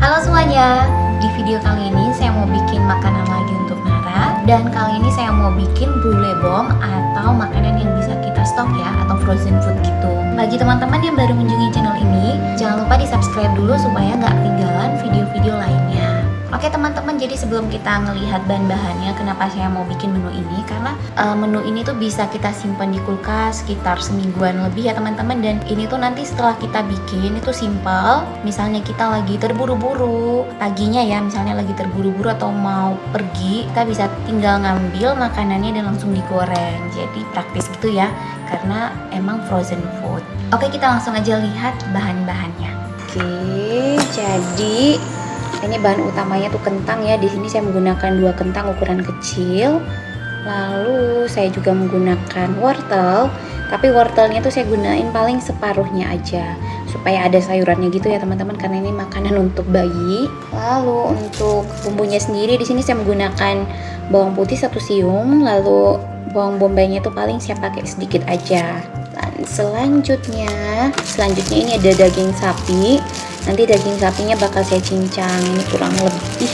Halo semuanya, di video kali ini saya mau bikin makanan lagi untuk Nara. Dan kali ini saya mau bikin brulee bomb atau makanan yang bisa kita stok ya, atau frozen food gitu. Bagi teman-teman yang baru mengunjungi channel ini, jangan lupa di subscribe dulu supaya nggak ketinggalan video-video lainnya. Oke teman-teman, jadi sebelum kita ngelihat bahan-bahannya, kenapa saya mau bikin menu ini? Karena menu ini tuh bisa kita simpan di kulkas sekitar semingguan lebih ya teman-teman. Dan ini tuh nanti setelah kita bikin itu simple. Misalnya kita lagi terburu-buru paginya ya, misalnya lagi terburu-buru atau mau pergi, kita bisa tinggal ngambil makanannya dan langsung digoreng. Jadi praktis gitu ya, karena emang frozen food. Oke, kita langsung aja lihat bahan-bahannya. Oke, jadi ini bahan utamanya tuh kentang ya. Di sini saya menggunakan 2 kentang ukuran kecil. Lalu saya juga menggunakan wortel, tapi wortelnya tuh saya gunain paling separuhnya aja supaya ada sayurannya gitu ya teman-teman, karena ini makanan untuk bayi. Lalu untuk bumbunya sendiri di sini saya menggunakan bawang putih 1 siung, lalu bawang bombaynya tuh paling saya pakai sedikit aja. Dan selanjutnya ini ada daging sapi. Nanti daging sapinya bakal saya cincang, ini kurang lebih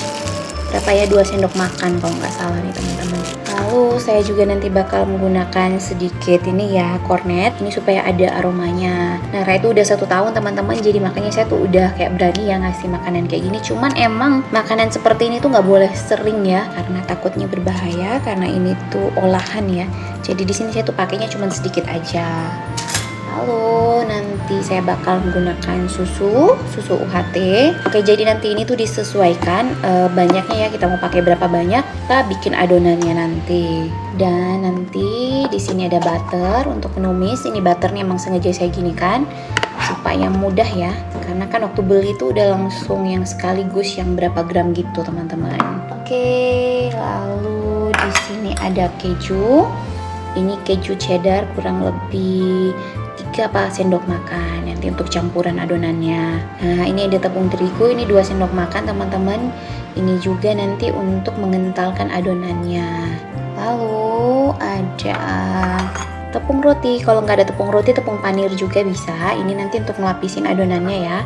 berapa ya, 2 sendok makan kalau nggak salah nih teman-teman. Lalu saya juga nanti bakal menggunakan sedikit ini ya, kornet, ini supaya ada aromanya. Nah itu udah 1 tahun teman-teman, jadi makanya saya tuh udah kayak berani ya ngasih makanan kayak gini. Cuman emang makanan seperti ini tuh nggak boleh sering ya, karena takutnya berbahaya, karena ini tuh olahan ya. Jadi di sini saya tuh pakainya cuma sedikit aja. Lalu nanti saya bakal menggunakan susu UHT. Oke, jadi nanti ini tuh disesuaikan banyaknya ya, kita mau pakai berapa banyak, kita bikin adonannya nanti. Dan nanti di sini ada butter untuk menumis. Ini butternya emang sengaja saya ginikan supaya mudah ya, karena kan waktu beli tuh udah langsung yang sekaligus yang berapa gram gitu teman-teman. Oke, lalu di sini ada keju. Ini keju cheddar kurang lebih 3 sendok makan nanti untuk campuran adonannya. Nah ini ada tepung terigu, ini 2 sendok makan teman-teman. Ini juga nanti untuk mengentalkan adonannya. Lalu ada tepung roti, kalau nggak ada tepung roti tepung panir juga bisa. Ini nanti untuk ngelapisin adonannya ya.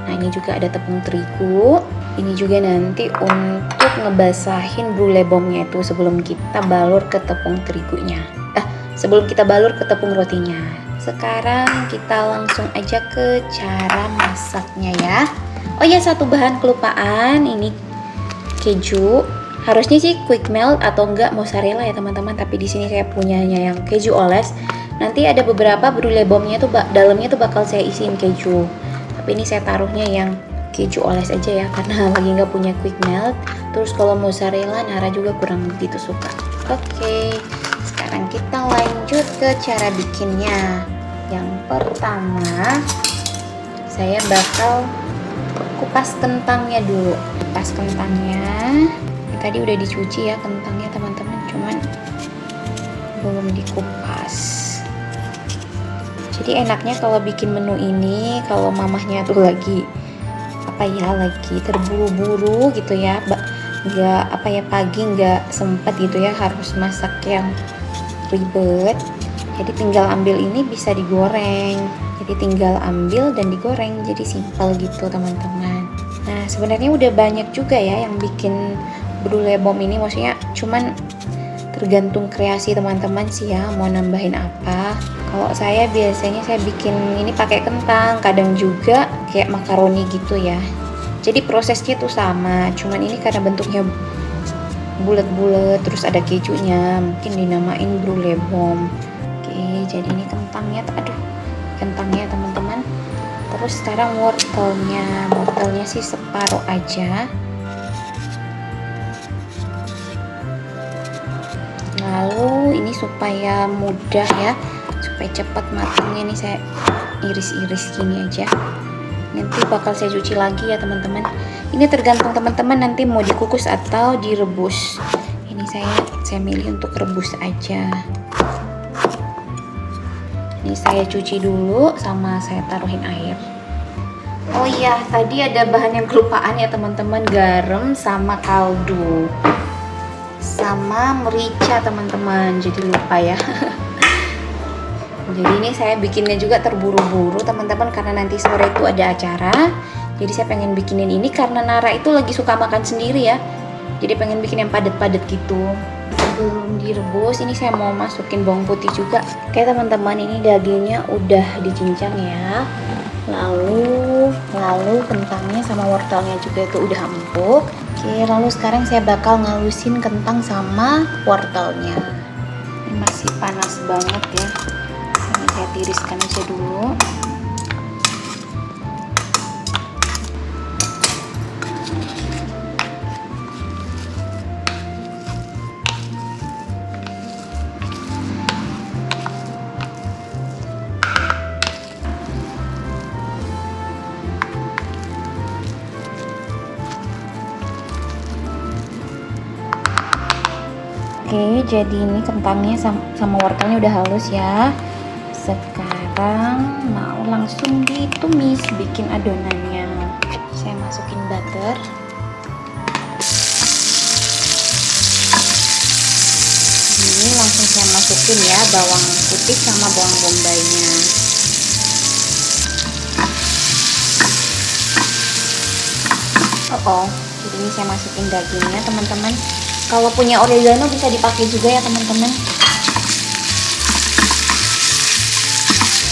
Nah ini juga ada tepung terigu. Ini juga nanti untuk ngebasahin brulee bombnya itu sebelum kita balur ke tepung terigunya. Sebelum kita balur ke tepung rotinya. Sekarang kita langsung aja ke cara masaknya ya. Oh ya, 1 bahan kelupaan, ini keju. Harusnya sih quick melt atau enggak mozzarella ya teman-teman, tapi di sini saya punyanya yang keju oles. Nanti ada beberapa brulee bombnya tuh dalamnya tuh bakal saya isiin keju. Tapi ini saya taruhnya yang keju oles aja ya, karena lagi nggak punya quick melt. Terus kalau mozzarella Nara juga kurang begitu suka. Oke, sekarang kita lanjut ke cara bikinnya. Yang pertama, saya bakal kupas kentangnya dulu. Kupas kentangnya. Ini tadi udah dicuci ya kentangnya teman-teman, cuman belum dikupas. Jadi enaknya kalau bikin menu ini, kalau mamahnya tuh lagi lagi terburu-buru gitu ya, nggak pagi nggak sempet gitu ya, harus masak yang ribet. Jadi tinggal ambil ini bisa digoreng. Jadi tinggal ambil dan digoreng, jadi simpel gitu teman-teman. Nah sebenarnya udah banyak juga ya yang bikin brulee bomb ini, maksudnya cuman tergantung kreasi teman-teman sih ya, mau nambahin apa. Kalau saya biasanya saya bikin ini pakai kentang, kadang juga kayak makaroni gitu ya. Jadi prosesnya tuh sama, cuman ini karena bentuknya bulat-bulat terus ada kejunya, mungkin dinamain brulee bomb. Oke, jadi ini kentangnya teman-teman. Terus sekarang wortelnya sih separuh aja. Lalu ini supaya mudah ya, supaya cepat matangnya nih saya iris-iris gini aja. Nanti bakal saya cuci lagi ya teman-teman. Ini tergantung teman-teman nanti mau dikukus atau direbus. Ini saya milih untuk rebus aja. Ini saya cuci dulu sama saya taruhin air. Oh iya, tadi ada bahan yang kelupaan ya teman-teman, garam sama kaldu. Sama merica teman-teman, jadi lupa ya. Jadi ini saya bikinnya juga terburu-buru teman-teman, karena nanti sore itu ada acara. Jadi saya pengen bikinin ini karena Nara itu lagi suka makan sendiri ya. Jadi pengen bikin yang padat-padat gitu. Sebelum direbus, ini saya mau masukin bawang putih juga. Oke teman-teman, ini dagingnya udah dicincang ya. Lalu kentangnya sama wortelnya juga itu udah empuk. Oke, lalu sekarang saya bakal ngalusin kentang sama wortelnya. Ini masih panas banget ya. Ini saya tiriskan aja dulu. Oke, jadi ini kentangnya sama wortelnya udah halus ya. Sekarang mau langsung ditumis bikin adonannya. Saya masukin butter. Ini langsung saya masukin ya bawang putih sama bawang bombaynya. Jadi ini saya masukin dagingnya teman-teman. Kalau punya oregano bisa dipakai juga ya teman-teman.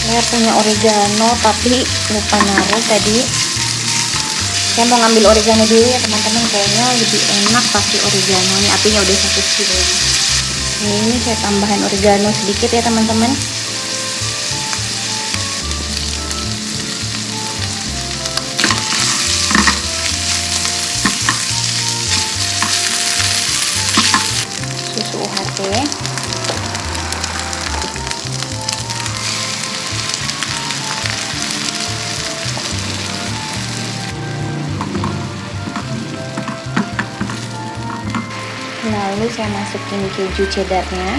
Saya punya oregano tapi lupa naruh tadi. Saya mau ngambil oregano dulu ya teman-teman. Kayaknya lebih enak pakai oregano. Ini apinya udah 1 kilo. Ini saya tambahin oregano sedikit ya teman-teman. Susu UHT. Lalu saya masukin keju cheddarnya.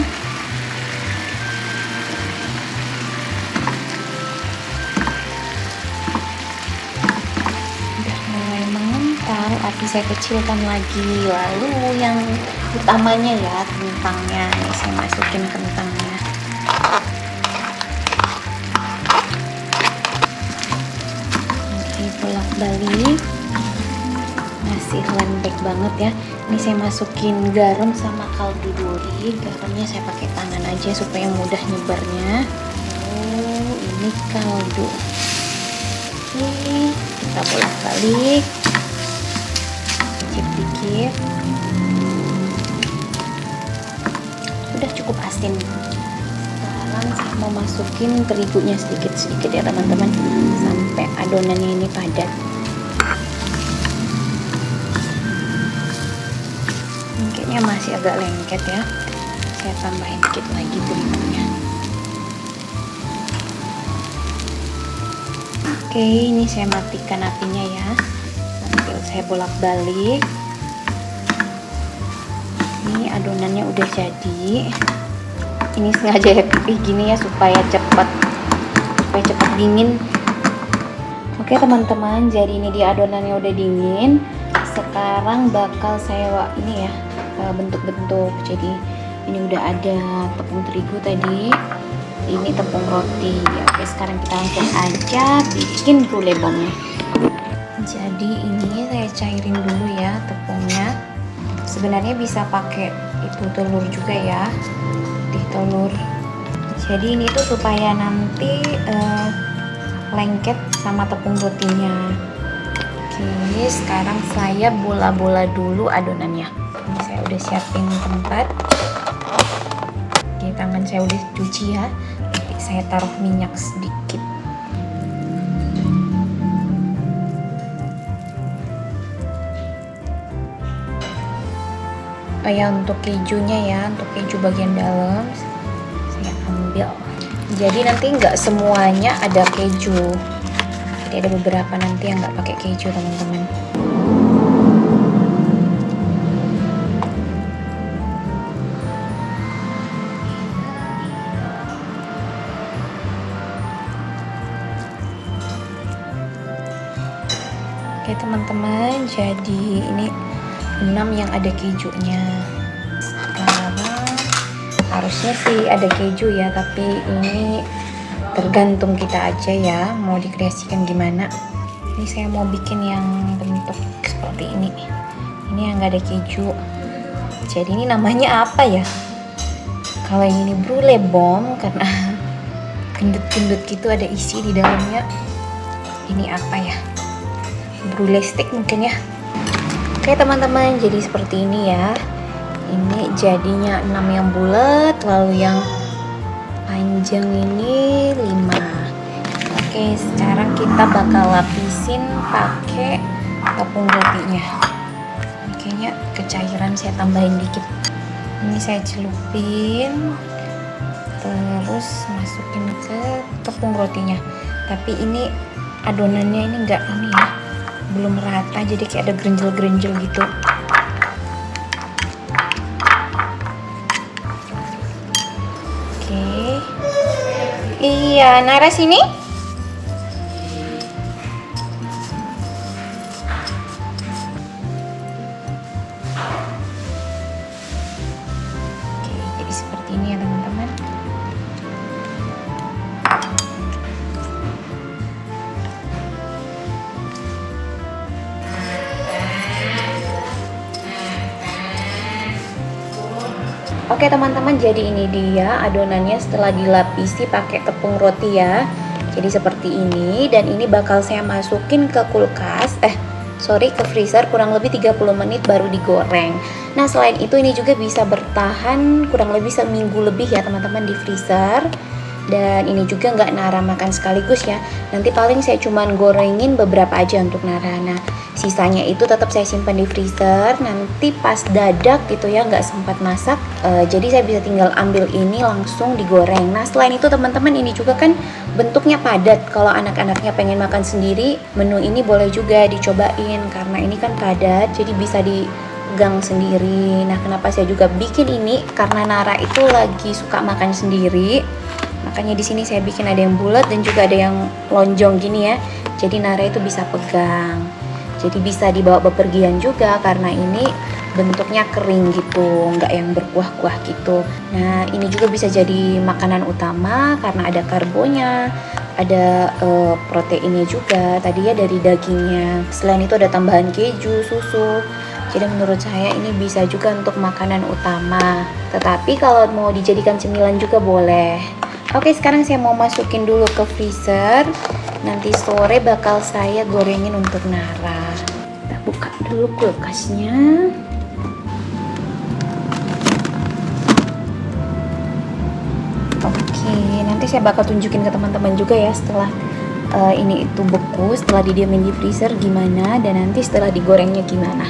Udah mulai mengental, api saya kecilkan lagi. Lalu yang utamanya ya kentangnya. Ini saya masukin kentangnya. Oke, bolak-balik. Masih lembek banget ya. Ini saya masukin garam sama kaldu duri. Garamnya saya pakai tangan aja supaya mudah nyebarnya. Oh, ini kaldu. Oke, kita bolak-balik. Cicip dikit. Udah cukup asin. Sekarang saya mau masukin terigunya sedikit-sedikit ya teman-teman, sampai adonannya ini padat. Kayaknya masih agak lengket ya. Saya tambahin dikit lagi terigunya. Oke, ini saya matikan apinya ya. Sambil saya bolak-balik. Ini adonannya udah jadi. Ini sengaja pipih gini ya supaya cepat dingin. Oke teman-teman, jadi ini dia adonannya udah dingin. Sekarang bakal saya ini ya bentuk-bentuk. Jadi ini udah ada tepung terigu tadi, ini tepung roti. Oke, sekarang kita langsung aja bikin brulee bomnya. Jadi ini saya cairin dulu ya tepungnya. Sebenarnya bisa pakai itu telur juga ya, putih telur. Jadi ini tuh supaya nanti lengket sama tepung rotinya. Oke, sekarang saya bola-bola dulu adonannya. Ini saya udah siapin tempat. Oke, tangan saya udah cuci ya. Nanti saya taruh minyak sedikit. Oh ya, untuk kejunya ya, untuk keju bagian dalam saya ambil. Jadi nanti nggak semuanya ada keju. Jadi ada beberapa nanti yang nggak pakai keju teman-teman. Oke teman-teman, jadi ini 6 yang ada kejunya. Sekarang harusnya sih ada keju ya, tapi ini tergantung kita aja ya mau dikreasikan gimana. Ini saya mau bikin yang bentuk seperti ini. Ini yang nggak ada keju. Jadi ini namanya apa ya? Kalau yang ini brulee bomb karena gendut-gendut gitu ada isi di dalamnya. Ini apa ya? Brulee stick mungkin ya. Oke teman-teman, jadi seperti ini ya. Ini jadinya 6 yang bulat, lalu yang panjang ini 5. Oke, sekarang kita bakal lapisin pakai tepung rotinya. Kayaknya kecairan saya tambahin dikit. Ini saya celupin, terus masukin ke tepung rotinya. Tapi ini adonannya ini enggak ini ya, belum rata, jadi kayak ada gerenjel-gerenjel gitu. Oke. Iya, Nara sini. Oke, jadi seperti ini ya teman-teman. Oke teman-teman, jadi ini dia adonannya setelah dilapisi pakai tepung roti ya. Jadi seperti ini, dan ini bakal saya masukin ke kulkas, ke freezer kurang lebih 30 menit baru digoreng. Nah selain itu ini juga bisa bertahan kurang lebih seminggu lebih ya teman-teman di freezer. Dan ini juga nggak Nara makan sekaligus ya. Nanti paling saya cuman gorengin beberapa aja untuk Nara. Nah sisanya itu tetap saya simpan di freezer. Nanti pas dadak gitu ya, nggak sempat masak, jadi saya bisa tinggal ambil ini langsung digoreng. Nah selain itu teman-teman, ini juga kan bentuknya padat. Kalau anak-anaknya pengen makan sendiri, menu ini boleh juga dicobain karena ini kan padat, jadi bisa dipegang sendiri. Nah kenapa saya juga bikin ini, karena Nara itu lagi suka makan sendiri. Makanya di sini saya bikin ada yang bulat dan juga ada yang lonjong gini ya. Jadi Nara itu bisa pegang. Jadi bisa dibawa bepergian juga karena ini bentuknya kering gitu, nggak yang berkuah-kuah gitu. Nah ini juga bisa jadi makanan utama karena ada karbonya, ada proteinnya juga tadi ya dari dagingnya. Selain itu ada tambahan keju, susu. Jadi menurut saya ini bisa juga untuk makanan utama. Tetapi kalau mau dijadikan cemilan juga boleh. Oke, sekarang saya mau masukin dulu ke freezer. Nanti sore bakal saya gorengin untuk Nara. Kita buka dulu kulkasnya. Oke, nanti saya bakal tunjukin ke teman-teman juga ya setelah ini itu beku, setelah didiamin di freezer gimana, dan nanti setelah digorengnya gimana.